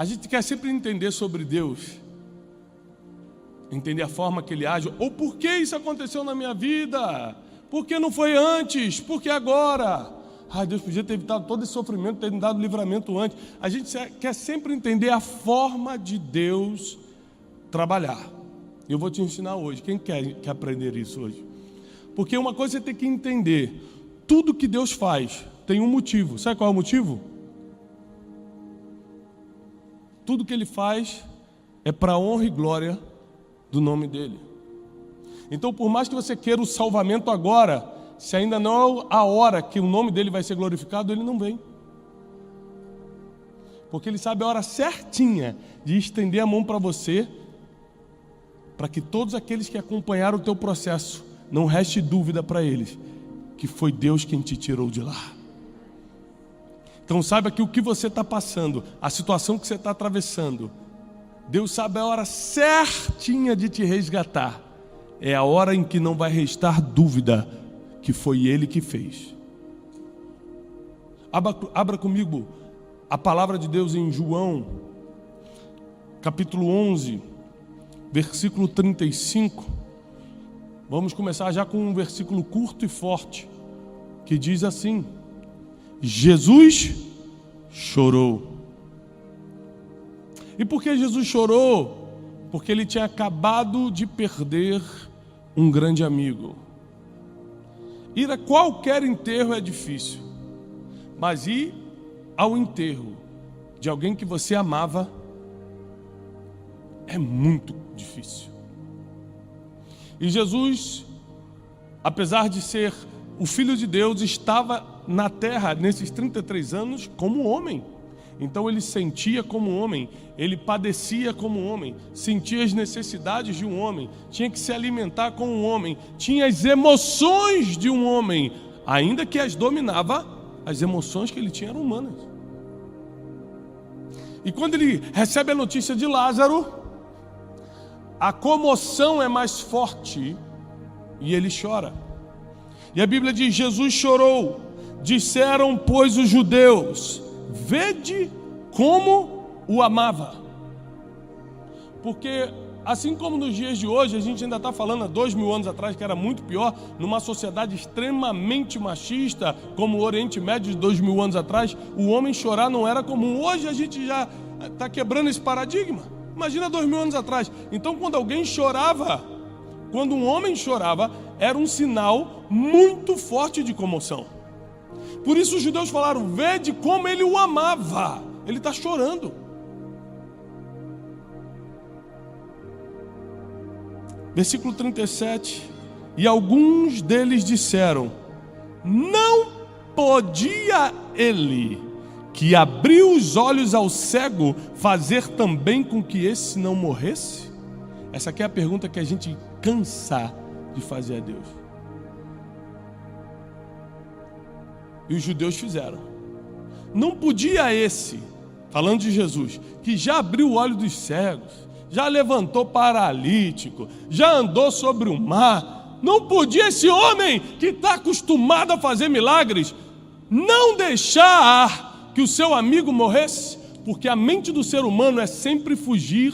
A gente quer sempre entender sobre Deus, entender a forma que Ele age, ou por que isso aconteceu na minha vida, por que não foi antes, por que agora? Deus podia ter evitado todo esse sofrimento, ter me dado livramento antes. A gente quer sempre entender a forma de Deus trabalhar. Eu vou te ensinar hoje. Quem quer aprender isso hoje? Porque uma coisa você tem que entender: tudo que Deus faz tem um motivo. Sabe qual é o motivo? Tudo que Ele faz é para a honra e glória do nome dEle. Então, por mais que você queira o salvamento agora, se ainda não é a hora que o nome dEle vai ser glorificado, Ele não vem. Porque Ele sabe a hora certinha de estender a mão para você, para que todos aqueles que acompanharam o teu processo, não reste dúvida para eles que foi Deus quem te tirou de lá. Então saiba que o que você está passando, a situação que você está atravessando, Deus sabe a hora certinha de te resgatar. É a hora em que não vai restar dúvida que foi Ele que fez. Abra comigo a palavra de Deus em João, capítulo 11, versículo 35. Vamos começar já com um versículo curto e forte, que diz assim: Jesus chorou. E por que Jesus chorou? Porque ele tinha acabado de perder um grande amigo. Ir a qualquer enterro é difícil, mas ir ao enterro de alguém que você amava é muito difícil. E Jesus, apesar de ser o Filho de Deus, estava na terra nesses 33 anos como homem. Então ele sentia como homem, ele padecia como homem, sentia as necessidades de um homem, tinha que se alimentar como um homem, tinha as emoções de um homem, ainda que as dominava, as emoções que ele tinha eram humanas. E quando ele recebe a notícia de Lázaro, a comoção é mais forte e ele chora. E a Bíblia diz: Jesus chorou. Disseram, pois, os judeus: vede como o amava. Porque assim como nos dias de hoje, a gente ainda está falando há 2000 anos atrás que era muito pior, numa sociedade extremamente machista, como o Oriente Médio de 2000 anos atrás, o homem chorar não era comum. Hoje a gente já está quebrando esse paradigma. Imagina 2000 anos atrás. Então, quando alguém chorava, quando um homem chorava, era um sinal muito forte de comoção. Por isso os judeus falaram: vede como ele o amava. Ele está chorando. Versículo 37. E alguns deles disseram: não podia ele, que abriu os olhos ao cego, fazer também com que esse não morresse? Essa aqui é a pergunta que a gente cansa de fazer a Deus. E os judeus fizeram. Não podia esse, falando de Jesus, que já abriu o olho dos cegos, já levantou paralítico, já andou sobre o mar, não podia esse homem que está acostumado a fazer milagres não deixar que o seu amigo morresse? Porque a mente do ser humano é sempre fugir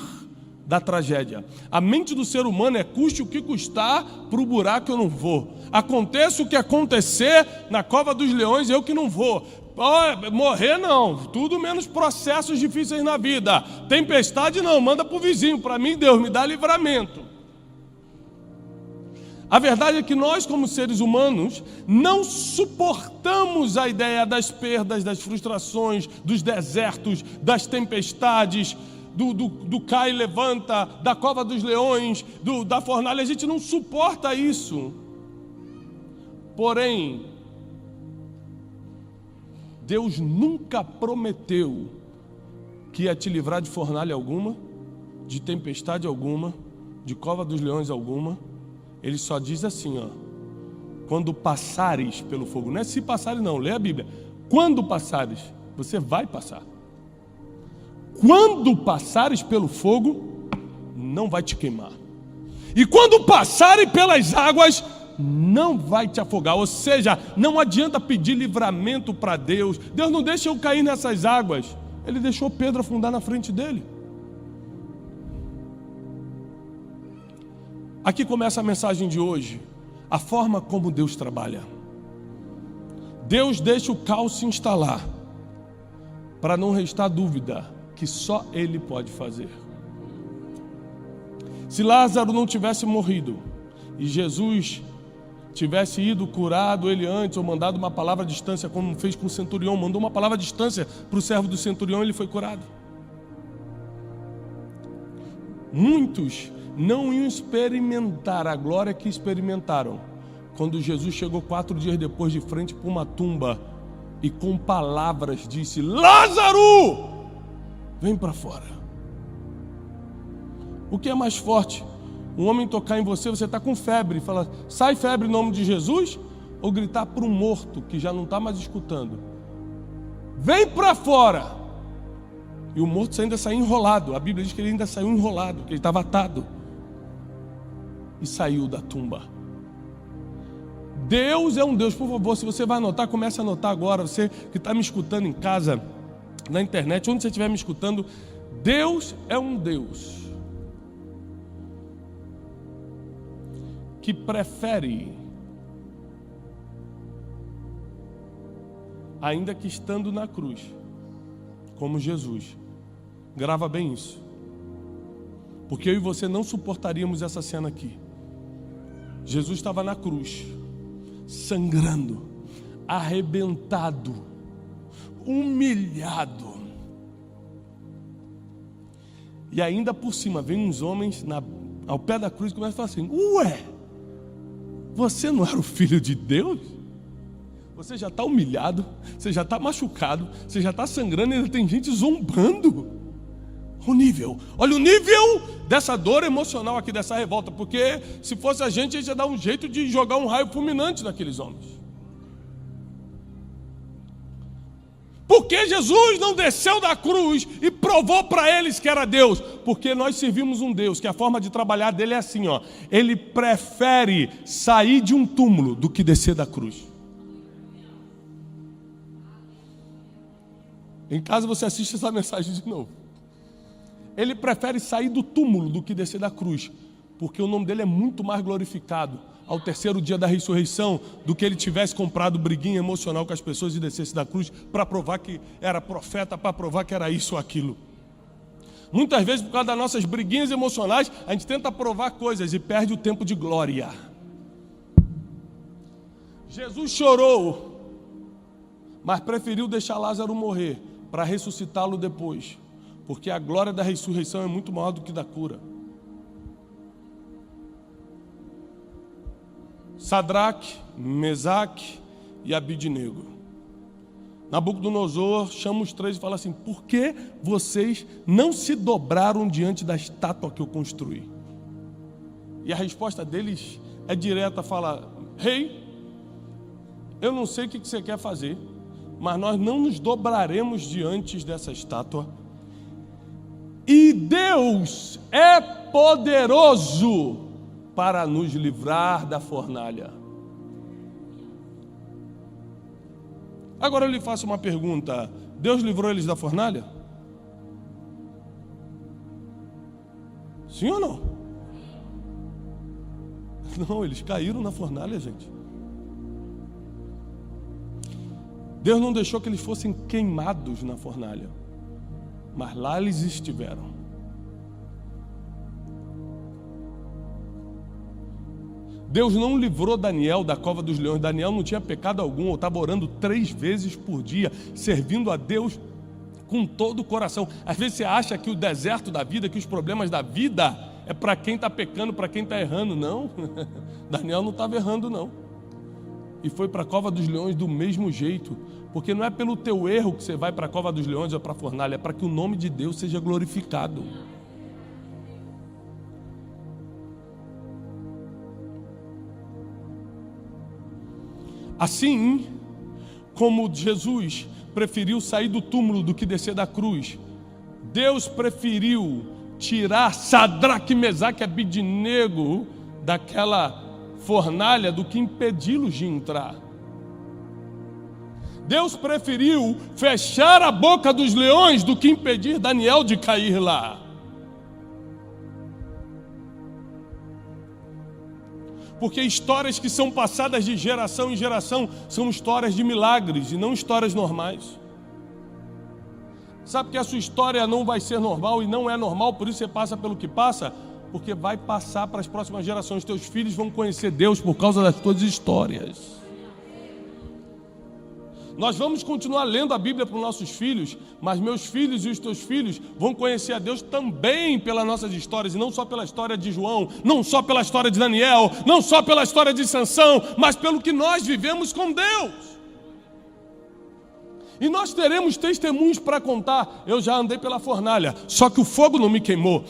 da tragédia. A mente do ser humano é: custe o que custar, para o buraco eu não vou. Aconteça o que acontecer na cova dos leões, eu que não vou. Morrer não, tudo menos processos difíceis na vida. Tempestade não, manda para o vizinho. Para mim, Deus me dá livramento. A verdade é que nós, como seres humanos, não suportamos a ideia das perdas, das frustrações, dos desertos, das tempestades, do cai e levanta, da cova dos leões, da fornalha. A gente não suporta isso. Porém, Deus nunca prometeu que ia te livrar de fornalha alguma, de tempestade alguma, de cova dos leões alguma. Ele só diz assim, ó: quando passares pelo fogo. Não é se passares não, lê a Bíblia. Quando passares, você vai passar. Quando passares pelo fogo, não vai te queimar. E quando passares pelas águas, não vai te afogar. Ou seja, não adianta pedir livramento para Deus. Deus não deixa eu cair nessas águas. Ele deixou Pedro afundar na frente dele. Aqui começa a mensagem de hoje. A forma como Deus trabalha. Deus deixa o caos se instalar, para não restar dúvida que só Ele pode fazer. Se Lázaro não tivesse morrido e Jesus tivesse ido curado ele antes, ou mandado uma palavra à distância, como fez com o centurião, mandou uma palavra à distância para o servo do centurião, ele foi curado. Muitos não iam experimentar a glória que experimentaram quando Jesus chegou 4 dias depois de frente para uma tumba e com palavras disse: Lázaro, vem para fora. O que é mais forte? Um homem tocar em você, você está com febre, e fala: sai febre em nome de Jesus? Ou gritar para um morto que já não está mais escutando: vem para fora. E o morto ainda saiu enrolado. A Bíblia diz que ele ainda saiu enrolado, que ele estava atado. E saiu da tumba. Deus é um Deus, por favor, se você vai anotar, comece a anotar agora. Você que está me escutando em casa, na internet, onde você estiver me escutando, Deus é um Deus que prefere, ainda que estando na cruz, como Jesus. Grava bem isso, porque eu e você não suportaríamos essa cena aqui. Jesus estava na cruz, sangrando, arrebentado, humilhado, e ainda por cima vem uns homens ao pé da cruz e começam a falar assim: ué, você não era o Filho de Deus? Você já está humilhado, você já está machucado, você já está sangrando e ainda tem gente zombando. O nível, olha o nível dessa dor emocional aqui, dessa revolta, porque se fosse a gente ia dar um jeito de jogar um raio fulminante naqueles homens. Porque Jesus não desceu da cruz e provou para eles que era Deus? Porque nós servimos um Deus que a forma de trabalhar dele é assim, ó. Ele prefere sair de um túmulo do que descer da cruz. Em casa você assiste essa mensagem de novo. Ele prefere sair do túmulo do que descer da cruz, porque o nome dele é muito mais glorificado ao terceiro dia da ressurreição do que ele tivesse comprado briguinha emocional com as pessoas e descesse da cruz para provar que era profeta, para provar que era isso ou aquilo. Muitas vezes, por causa das nossas briguinhas emocionais, a gente tenta provar coisas e perde o tempo de glória. Jesus chorou, mas preferiu deixar Lázaro morrer para ressuscitá-lo depois, porque a glória da ressurreição é muito maior do que da cura. Sadraque, Mesaque e Abidnego. Nabucodonosor chama os três e fala assim: por que vocês não se dobraram diante da estátua que eu construí? E a resposta deles é direta, fala: rei, eu não sei o que você quer fazer, mas nós não nos dobraremos diante dessa estátua. E Deus é poderoso para nos livrar da fornalha. Agora eu lhe faço uma pergunta: Deus livrou eles da fornalha? Sim ou não? Não, eles caíram na fornalha, gente. Deus não deixou que eles fossem queimados na fornalha, mas lá eles estiveram. Deus não livrou Daniel da cova dos leões. Daniel não tinha pecado algum, ou estava orando 3 vezes por dia, servindo a Deus com todo o coração. Às vezes você acha que o deserto da vida, que os problemas da vida é para quem está pecando, para quem está errando. Não, Daniel não estava errando não. E foi para a cova dos leões do mesmo jeito, porque não é pelo teu erro que você vai para a cova dos leões ou para a fornalha, é para que o nome de Deus seja glorificado. Assim como Jesus preferiu sair do túmulo do que descer da cruz, Deus preferiu tirar Sadraque, Mesaque e Abidnego daquela fornalha do que impedi-los de entrar. Deus preferiu fechar a boca dos leões do que impedir Daniel de cair lá. Porque histórias que são passadas de geração em geração são histórias de milagres e não histórias normais. Sabe que a sua história não vai ser normal e não é normal, por isso você passa pelo que passa? Porque vai passar para as próximas gerações. Teus filhos vão conhecer Deus por causa das tuas histórias. Nós vamos continuar lendo a Bíblia para os nossos filhos, mas meus filhos e os teus filhos vão conhecer a Deus também pelas nossas histórias, e não só pela história de João, não só pela história de Daniel, não só pela história de Sansão, mas pelo que nós vivemos com Deus. E nós teremos testemunhos para contar. Eu já andei pela fornalha, só que o fogo não me queimou.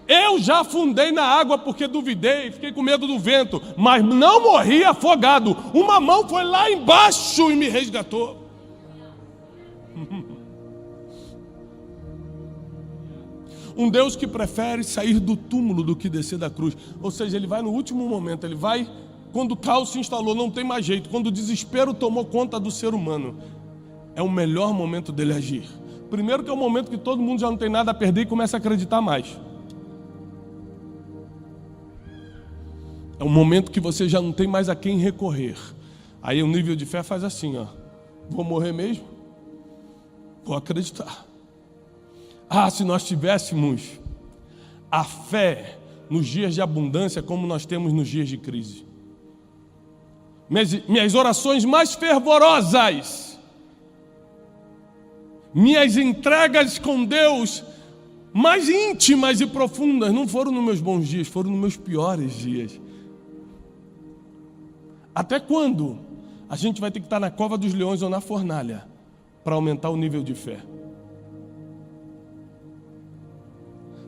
Eu já afundei na água porque duvidei, fiquei com medo do vento, mas não morri afogado. Uma mão foi lá embaixo e me resgatou. Um Deus que prefere sair do túmulo do que descer da cruz. Ou seja, ele vai no último momento, ele vai quando o caos se instalou, não tem mais jeito, quando o desespero tomou conta do ser humano. É o melhor momento dele agir. Primeiro que é o momento que todo mundo já não tem nada a perder e começa a acreditar mais. É um momento que você já não tem mais a quem recorrer. Aí o nível de fé faz assim, ó. Vou morrer mesmo? Vou acreditar. Se nós tivéssemos a fé nos dias de abundância como nós temos nos dias de crise. Minhas orações mais fervorosas, minhas entregas com Deus mais íntimas e profundas não foram nos meus bons dias, foram nos meus piores dias. Até quando a gente vai ter que estar na cova dos leões ou na fornalha para aumentar o nível de fé?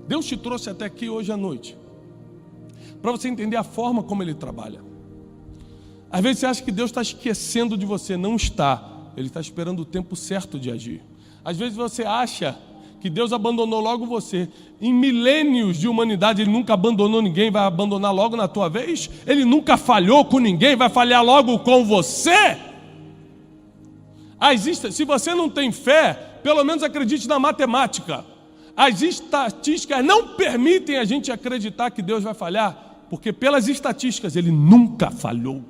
Deus te trouxe até aqui hoje à noite para você entender a forma como Ele trabalha. Às vezes você acha que Deus está esquecendo de você. Não está. Ele está esperando o tempo certo de agir. Às vezes você acha que Deus abandonou logo você. Em milênios de humanidade Ele nunca abandonou ninguém, vai abandonar logo na tua vez. Ele nunca falhou com ninguém, vai falhar logo com você. Se você não tem fé, pelo menos acredite na matemática. As estatísticas não permitem a gente acreditar que Deus vai falhar, porque pelas estatísticas Ele nunca falhou.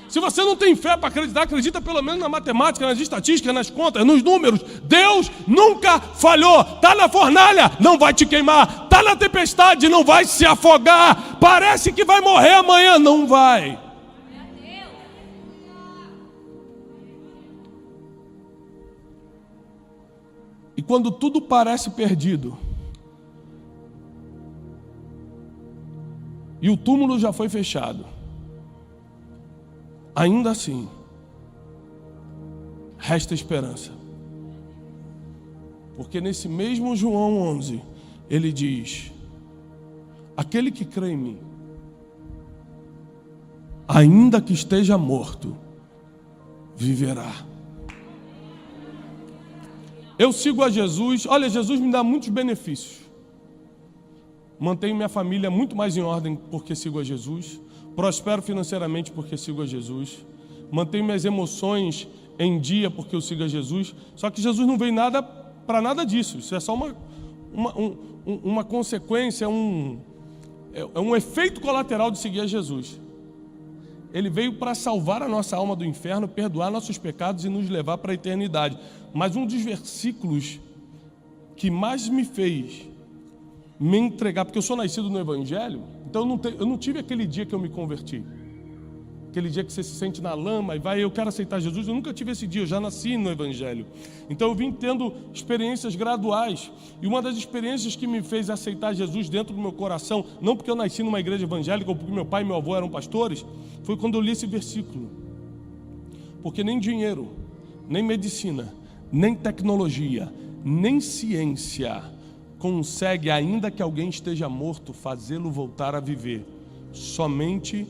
Se você não tem fé para acreditar, acredita pelo menos na matemática, nas estatísticas, nas contas, nos números. Deus nunca falhou. Está na fornalha, não vai te queimar. Está na tempestade, não vai se afogar. Parece que vai morrer amanhã, não vai. E quando tudo parece perdido, e o túmulo já foi fechado, ainda assim, resta esperança. Porque nesse mesmo João 11, ele diz: aquele que crê em mim, ainda que esteja morto, viverá. Eu sigo a Jesus. Olha, Jesus me dá muitos benefícios. Mantenho minha família muito mais em ordem porque sigo a Jesus. Prospero financeiramente porque sigo a Jesus. Mantenho minhas emoções em dia porque eu sigo a Jesus. Só que Jesus não veio para nada disso. Isso é só uma consequência, é um efeito colateral de seguir a Jesus. Ele veio para salvar a nossa alma do inferno, perdoar nossos pecados e nos levar para a eternidade. Mas um dos versículos que mais me fez me entregar, porque eu sou nascido no Evangelho, então eu não tive aquele dia que eu me converti. Aquele dia que você se sente na lama e eu quero aceitar Jesus. Eu nunca tive esse dia, eu já nasci no Evangelho. Então eu vim tendo experiências graduais. E uma das experiências que me fez aceitar Jesus dentro do meu coração, não porque eu nasci numa igreja evangélica ou porque meu pai e meu avô eram pastores, foi quando eu li esse versículo. Porque nem dinheiro, nem medicina, nem tecnologia, nem ciência consegue, ainda que alguém esteja morto, fazê-lo voltar a viver. Somente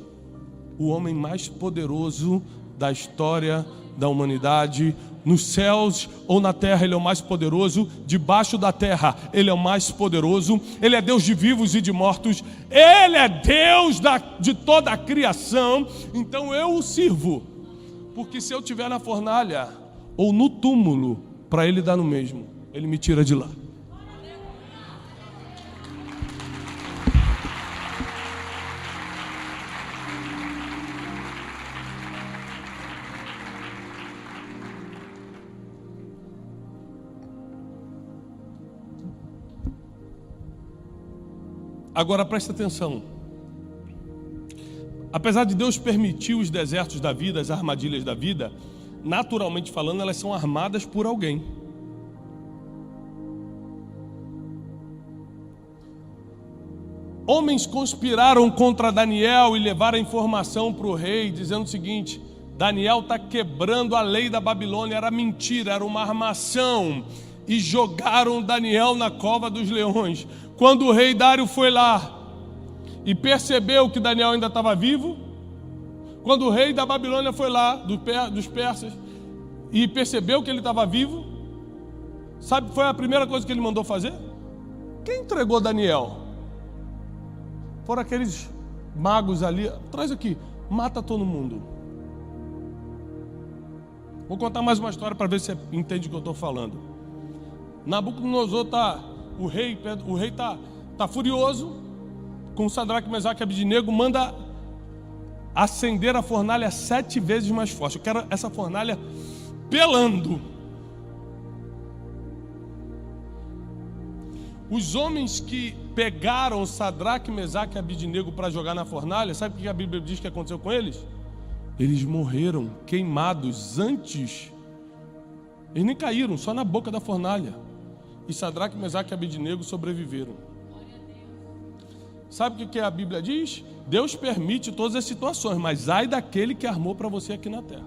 o homem mais poderoso da história da humanidade, nos céus ou na terra, ele é o mais poderoso. Debaixo da terra, ele é o mais poderoso. Ele é Deus de vivos e de mortos. Ele é Deus de toda a criação. Então eu o sirvo Porque se eu estiver na fornalha ou no túmulo, para ele dar no mesmo, ele me tira de lá. Agora presta atenção. Apesar de Deus permitir os desertos da vida, as armadilhas da vida, naturalmente falando, elas são armadas por alguém. Homens conspiraram contra Daniel e levaram a informação para o rei, dizendo o seguinte: Daniel está quebrando a lei da Babilônia. Era mentira, era uma armação. E jogaram Daniel na cova dos leões. Quando o rei Dário foi lá e percebeu que Daniel ainda estava vivo, quando o rei da Babilônia foi lá, dos persas, e percebeu que ele estava vivo, sabe que foi a primeira coisa que ele mandou fazer? Quem entregou Daniel? Foram aqueles magos ali. Traz aqui, mata todo mundo. Vou contar mais uma história para ver se você entende o que eu estou falando. Nabucodonosor o rei tá furioso com Sadraque, Mesaque e Abednego, manda acender a fornalha 7 vezes mais forte. Eu quero essa fornalha pelando. Os homens que pegaram Sadraque, Mesaque e Abednego para jogar na fornalha, sabe o que a Bíblia diz que aconteceu com eles? Eles morreram queimados antes. Eles nem caíram, só na boca da fornalha. E Sadraque, Mesaque e Abednego sobreviveram. Sabe o que a Bíblia diz? Deus permite todas as situações, mas ai daquele que armou para você aqui na terra.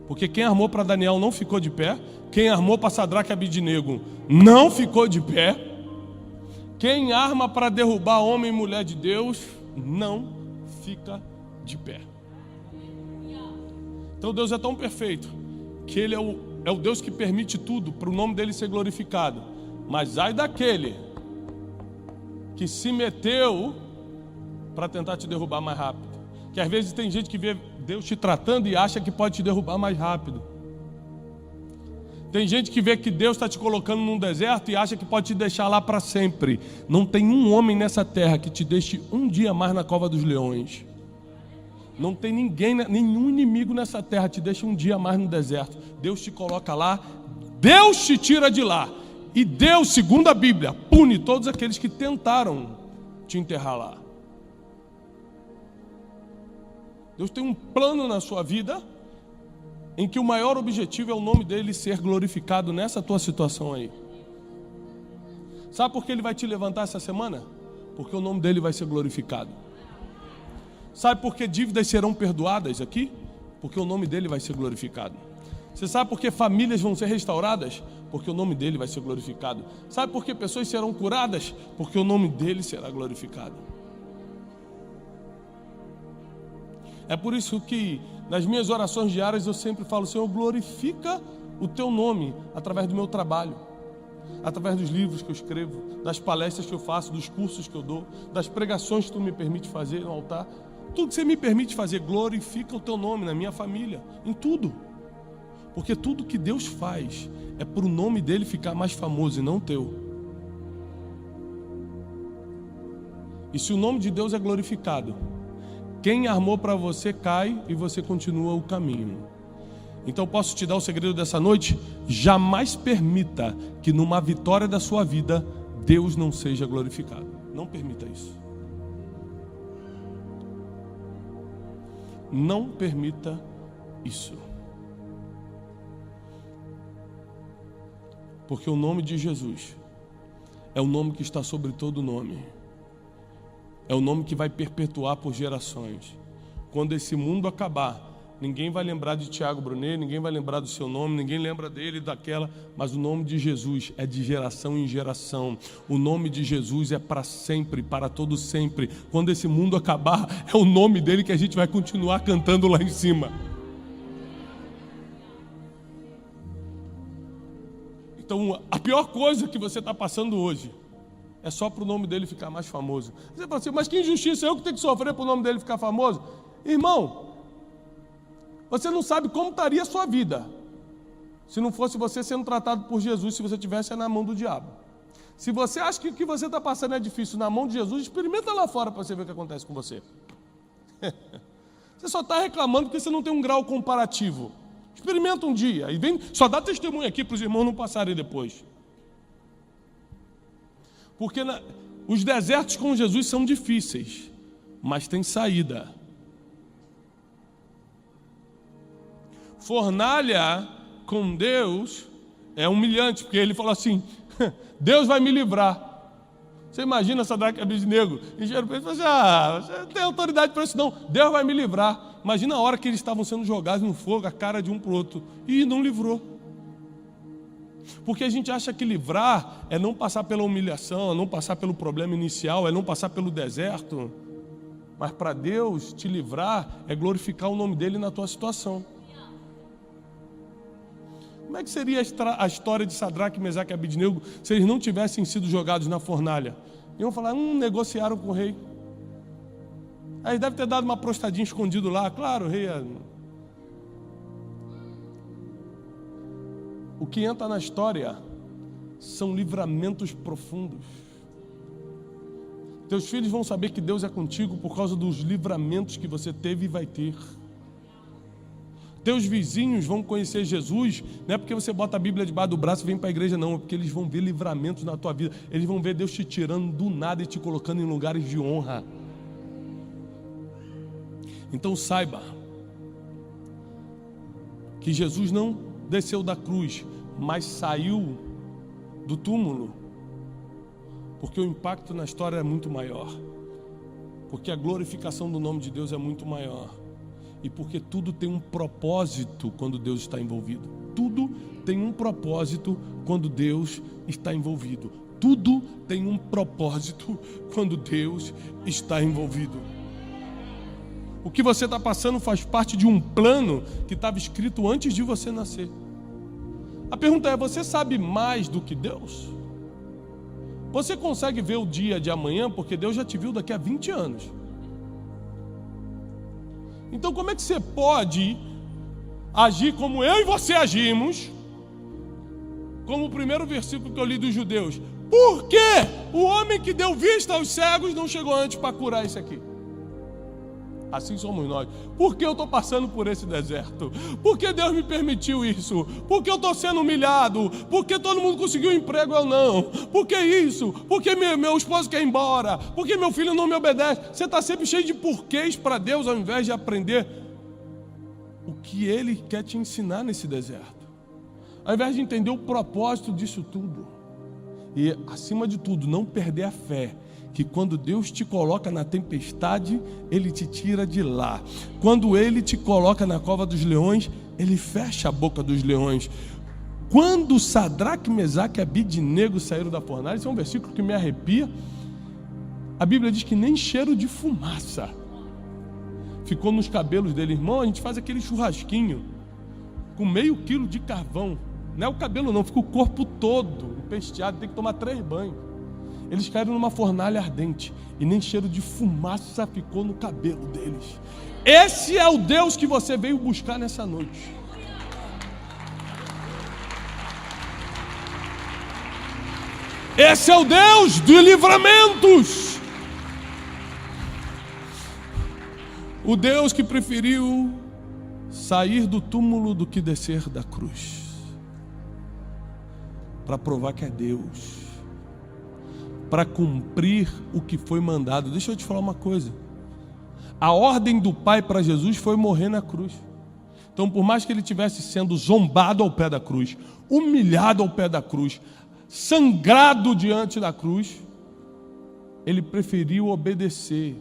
Porque quem armou para Daniel não ficou de pé. Quem armou para Sadraque e Abednego não ficou de pé. Quem arma para derrubar homem e mulher de Deus não fica de pé. Então Deus é tão perfeito que Ele é o Deus que permite tudo para o nome dele ser glorificado. Mas ai daquele que se meteu para tentar te derrubar mais rápido. Que às vezes tem gente que vê Deus te tratando e acha que pode te derrubar mais rápido. Tem gente que vê que Deus está te colocando num deserto e acha que pode te deixar lá para sempre. Não tem um homem nessa terra que te deixe um dia mais na cova dos leões. Não tem ninguém, nenhum inimigo nessa terra te deixa um dia mais no deserto. Deus te coloca lá, Deus te tira de lá. E Deus, segundo a Bíblia, pune todos aqueles que tentaram te enterrar lá. Deus tem um plano na sua vida em que o maior objetivo é o nome dele ser glorificado nessa tua situação aí. Sabe por que ele vai te levantar essa semana? Porque o nome dele vai ser glorificado. Sabe por que dívidas serão perdoadas aqui? Porque o nome dele vai ser glorificado. Você sabe por que famílias vão ser restauradas? Porque o nome dele vai ser glorificado. Sabe por que pessoas serão curadas? Porque o nome dele será glorificado. É por isso que nas minhas orações diárias eu sempre falo: Senhor, glorifica o teu nome através do meu trabalho, através dos livros que eu escrevo, das palestras que eu faço, dos cursos que eu dou, das pregações que tu me permite fazer no altar. Tudo que você me permite fazer, glorifica o teu nome na minha família, em tudo. Porque tudo que Deus faz é para o nome dele ficar mais famoso e não o teu. E se o nome de Deus é glorificado, quem armou para você cai e você continua o caminho. Então posso te dar o segredo dessa noite? Jamais permita que numa vitória da sua vida Deus não seja glorificado. Não permita isso. Não permita isso. Porque o nome de Jesus é o nome que está sobre todo nome. É o nome que vai perpetuar por gerações. Quando esse mundo acabar, ninguém vai lembrar de Tiago Brunet, ninguém vai lembrar do seu nome, ninguém lembra dele e daquela, mas o nome de Jesus é de geração em geração. O nome de Jesus é para sempre, para todo sempre. Quando esse mundo acabar, é o nome dele que a gente vai continuar cantando lá em cima. Então, a pior coisa que você está passando hoje é só para o nome dele ficar mais famoso. Você fala assim: mas que injustiça, eu que tenho que sofrer para o nome dele ficar famoso? Irmão, Você não sabe como estaria a sua vida se não fosse você sendo tratado por Jesus, se você estivesse na mão do diabo. Se você acha que o que você está passando é difícil na mão de Jesus, experimenta lá fora para você ver o que acontece com você. Você só está reclamando porque você não tem um grau comparativo. Experimenta um dia e vem, só dá testemunho aqui para os irmãos não passarem depois. Porque os desertos com Jesus são difíceis, mas tem saída. Fornalha com Deus é humilhante, porque ele falou assim: Deus vai me livrar. Você imagina Sadraque e Abednego encheram o peito e falaram assim: você não tem autoridade para isso não, Deus vai me livrar. Imagina a hora que eles estavam sendo jogados no fogo, a cara de um para o outro, e não livrou. Porque a gente acha que livrar é não passar pela humilhação, é não passar pelo problema inicial, é não passar pelo deserto. Mas para Deus te livrar é glorificar o nome dele na tua situação. Como é que seria a história de Sadraque, Mesaque e Abednego se eles não tivessem sido jogados na fornalha? Iam falar: negociaram com o rei. Aí deve ter dado uma prostadinha escondido lá. Claro, o rei é... O que entra na história são livramentos profundos. Teus filhos vão saber que Deus é contigo por causa dos livramentos que você teve e vai ter. Teus vizinhos vão conhecer Jesus, não é porque você bota a Bíblia debaixo do braço e vem para a igreja, não. É porque eles vão ver livramentos na tua vida. Eles vão ver Deus te tirando do nada e te colocando em lugares de honra. Então saiba que Jesus não desceu da cruz, mas saiu do túmulo, porque o impacto na história é muito maior, porque a glorificação do nome de Deus é muito maior, e porque tudo tem um propósito quando Deus está envolvido. Tudo tem um propósito quando Deus está envolvido. Tudo tem um propósito quando Deus está envolvido. O que você está passando faz parte de um plano que estava escrito antes de você nascer. A pergunta é: você sabe mais do que Deus? Você consegue ver o dia de amanhã, porque Deus já te viu daqui a 20 anos. Então como é que você pode agir como eu e você agimos? Como o primeiro versículo que eu li dos judeus: por que o homem que deu vista aos cegos não chegou antes para curar isso aqui? Assim somos nós. Por que eu estou passando por esse deserto? Por que Deus me permitiu isso? Por que eu estou sendo humilhado? Por que todo mundo conseguiu um emprego, eu não? Por que isso? Por que meu esposo quer ir embora? Por que meu filho não me obedece? Você está sempre cheio de porquês para Deus, ao invés de aprender o que Ele quer te ensinar nesse deserto. Ao invés de entender o propósito disso tudo. E, acima de tudo, não perder a fé, que quando Deus te coloca na tempestade, Ele te tira de lá. Quando Ele te coloca na cova dos leões, Ele fecha a boca dos leões. Quando Sadraque, Mesaque e Abednego saíram da fornalha, esse é um versículo que me arrepia. A Bíblia diz que nem cheiro de fumaça ficou nos cabelos dele. Irmão, a gente faz aquele churrasquinho com meio quilo de carvão. Não é o cabelo não, fica o corpo todo empesteado, tem que tomar 3 banhos. Eles caíram numa fornalha ardente e nem cheiro de fumaça ficou no cabelo deles. Esse é o Deus que você veio buscar nessa noite. Esse é o Deus de livramentos. O Deus que preferiu sair do túmulo do que descer da cruz, para provar que é Deus, para cumprir o que foi mandado. Deixa eu te falar uma coisa: a ordem do Pai para Jesus foi morrer na cruz. Então, por mais que ele estivesse sendo zombado ao pé da cruz, humilhado ao pé da cruz, sangrado diante da cruz, ele preferiu obedecer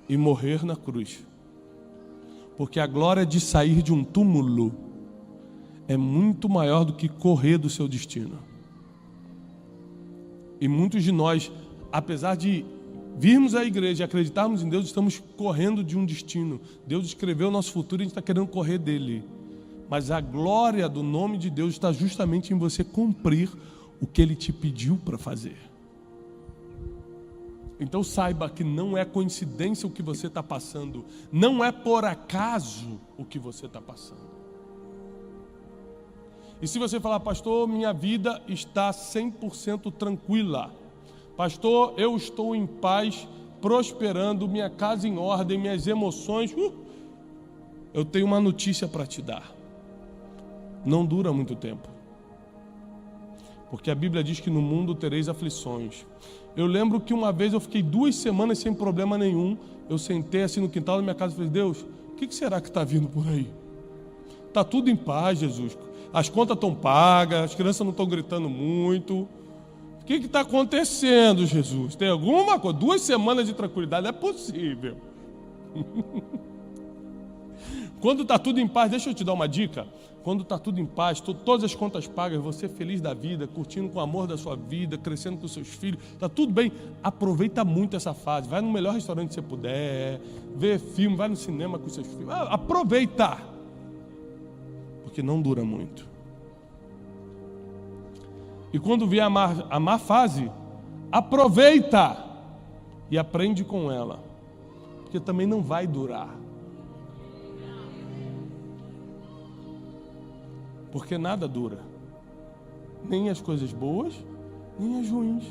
e morrer na cruz, porque a glória de sair de um túmulo é muito maior do que correr do seu destino. E muitos de nós, apesar de virmos à igreja e acreditarmos em Deus, estamos correndo de um destino. Deus escreveu o nosso futuro e a gente está querendo correr dele. Mas a glória do nome de Deus está justamente em você cumprir o que Ele te pediu para fazer. Então saiba que não é coincidência o que você está passando, não é por acaso o que você está passando. E se você falar, pastor, minha vida está 100% tranquila, pastor, eu estou em paz, prosperando, minha casa em ordem, minhas emoções, eu tenho uma notícia para te dar. Não dura muito tempo. Porque a Bíblia diz que no mundo tereis aflições. Eu lembro que uma vez eu fiquei 2 semanas sem problema nenhum. Eu sentei assim no quintal da minha casa e falei, Deus, o que será que está vindo por aí? Está tudo em paz, Jesus. As contas estão pagas, as crianças não estão gritando muito. O que está acontecendo, Jesus? Tem alguma coisa? 2 semanas de tranquilidade, é possível. Quando está tudo em paz, deixa eu te dar uma dica. Quando está tudo em paz, todas as contas pagas, você feliz da vida, curtindo com o amor da sua vida, crescendo com os seus filhos, está tudo bem. Aproveita muito essa fase. Vai no melhor restaurante que você puder, vê filme, vai no cinema com os seus filhos. Aproveita. Porque não dura muito. E quando vier a má fase, aproveita e aprende com ela. Porque também não vai durar. Porque nada dura. Nem as coisas boas, nem as ruins.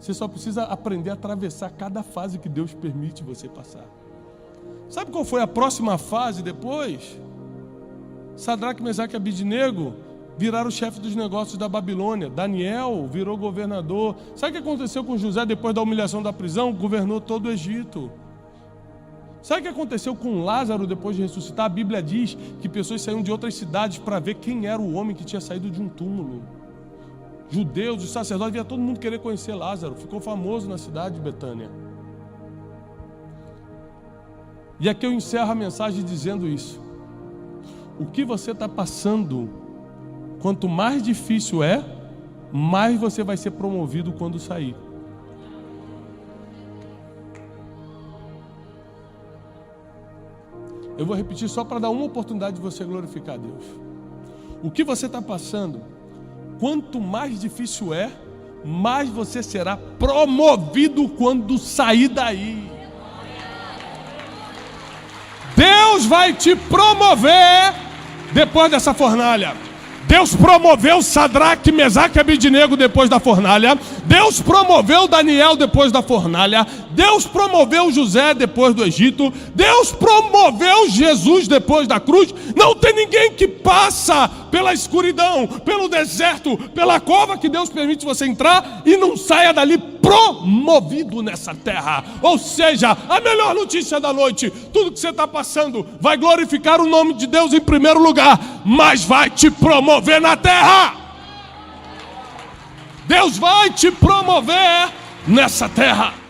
Você só precisa aprender a atravessar cada fase que Deus permite você passar. Sabe qual foi a próxima fase depois? Sadraque, Mesaque e Abednego viraram chefe dos negócios da Babilônia. Daniel virou governador. Sabe o que aconteceu com José depois da humilhação da prisão? Governou todo o Egito. Sabe o que aconteceu com Lázaro depois de ressuscitar? A Bíblia diz que pessoas saíram de outras cidades para ver quem era o homem que tinha saído de um túmulo. Judeus, os sacerdotes, via todo mundo querer conhecer Lázaro. Ficou famoso na cidade de Betânia. E aqui eu encerro a mensagem dizendo isso. O que você está passando, quanto mais difícil é, mais você vai ser promovido quando sair. Eu vou repetir só para dar uma oportunidade de você glorificar a Deus. O que você está passando, quanto mais difícil é, mais você será promovido quando sair daí. Deus vai te promover depois dessa fornalha. Deus promoveu Sadraque, Mesaque e Abednego depois da fornalha. Deus promoveu Daniel depois da fornalha. Deus promoveu José depois do Egito. Deus promoveu Jesus depois da cruz. Não tem ninguém que passa pela escuridão, pelo deserto, pela cova que Deus permite você entrar e não saia dali promovido nessa terra. Ou seja, a melhor notícia da noite: tudo que você está passando vai glorificar o nome de Deus em primeiro lugar, mas vai te promover na terra. Deus vai te promover nessa terra.